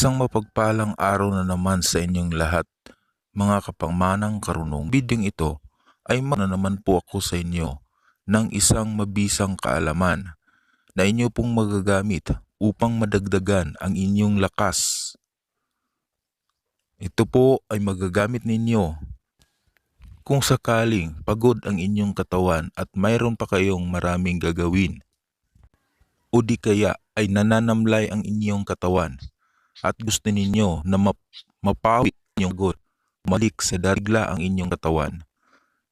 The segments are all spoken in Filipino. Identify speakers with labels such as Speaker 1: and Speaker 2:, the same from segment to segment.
Speaker 1: Isang mapagpalang araw na naman sa inyong lahat, mga kapangmanang karunong. Bidyong ito ay na naman po ako sa inyo ng isang mabisang kaalaman na inyo pong magagamit upang madagdagan ang inyong lakas. Ito po ay magagamit ninyo kung sakaling pagod ang inyong katawan at mayroon pa kayong maraming gagawin, o di kaya ay nananamlay ang inyong katawan at gusto ninyo na mapawi inyong pagod, malik sa darigla ang inyong katawan.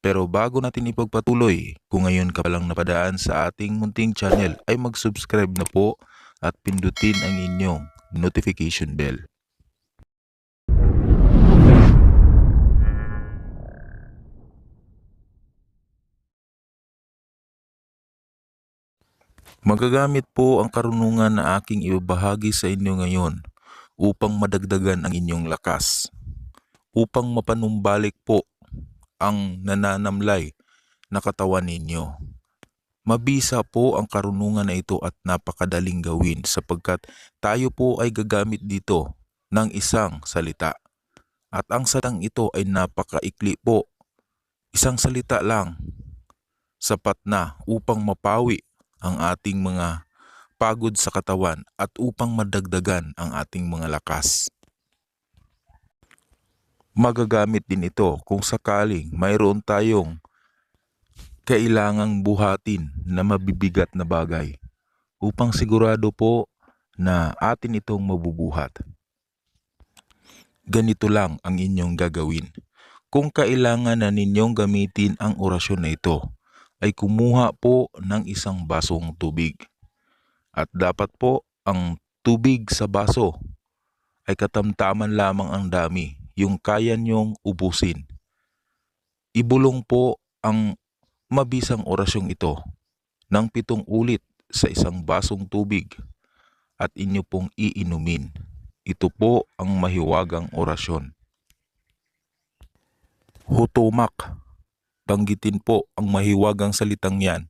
Speaker 1: Pero bago natin ipagpatuloy, kung ngayon ka palang napadaan sa ating munting channel, ay mag-subscribe na po at pindutin ang inyong notification bell. Magagamit po ang karunungan na aking ibabahagi sa inyo ngayon upang madagdagan ang inyong lakas, upang mapanumbalik po ang nananamlay na katawan ninyo. Mabisa po ang karunungan na ito at napakadaling gawin sapagkat tayo po ay gagamit dito ng isang salita. At ang salitang ito ay napakaikli po. Isang salita lang sapat na upang mapawi ang ating mga pagod sa katawan at upang madagdagan ang ating mga lakas. Magagamit din ito kung sakaling mayroon tayong kailangang buhatin na mabibigat na bagay upang sigurado po na atin itong mabubuhat. Ganito lang ang inyong gagawin. Kung kailangan na ninyong gamitin ang orasyon na ito, ay kumuha po ng isang basong tubig. At dapat po ang tubig sa baso ay katamtaman lamang ang dami, yung kaya nyong ubusin. Ibulong po ang mabisang orasyong ito ng 7 ulit sa isang basong tubig at inyo pong iinumin. Ito po ang mahiwagang orasyon. Hutomak. Banggitin po ang mahiwagang salitang yan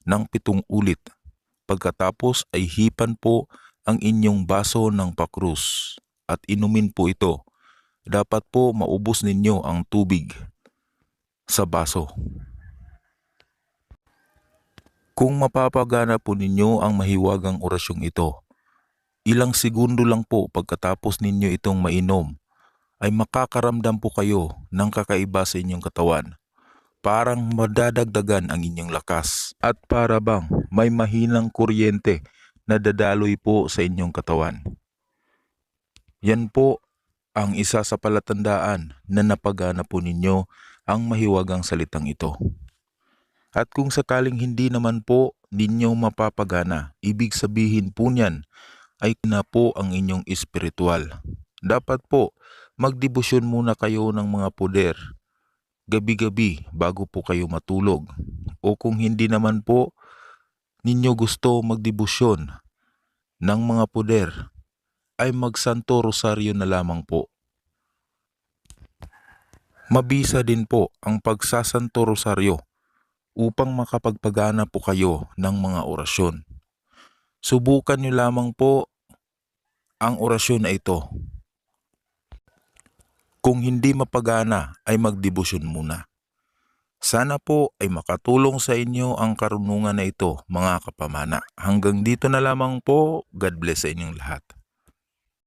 Speaker 1: ng 7 ulit. Pagkatapos ay hipan po ang inyong baso ng pakrus at inumin po ito. Dapat po maubos ninyo ang tubig sa baso. Kung mapapagana po ninyo ang mahiwagang orasyong ito, ilang segundo lang po pagkatapos ninyo itong mainom, ay makakaramdam po kayo ng kakaiba sa inyong katawan. Parang madadagdagan ang inyong lakas at para bang may mahinang kuryente na dadaloy po sa inyong katawan. Yan po ang isa sa palatandaan na napagana po ninyo ang mahiwagang salitang ito. At kung sakaling hindi naman po ninyo mapapagana, ibig sabihin po niyan ay na po ang inyong espiritual. Dapat po magdebosyon muna kayo ng mga poder gabi-gabi bago po kayo matulog. O kung hindi naman po ninyo gusto magdebosyon ng mga poder, ay magsanto rosaryo na lamang po. Mabisa din po ang pagsasanto rosaryo upang makapagpagana po kayo ng mga orasyon. Subukan nyo lamang po ang orasyon na ito. Kung hindi mapagana ay magdebosyon muna. Sana po ay makatulong sa inyo ang karunungan na ito, mga kapamana. Hanggang dito na lamang po. God bless sa inyong lahat.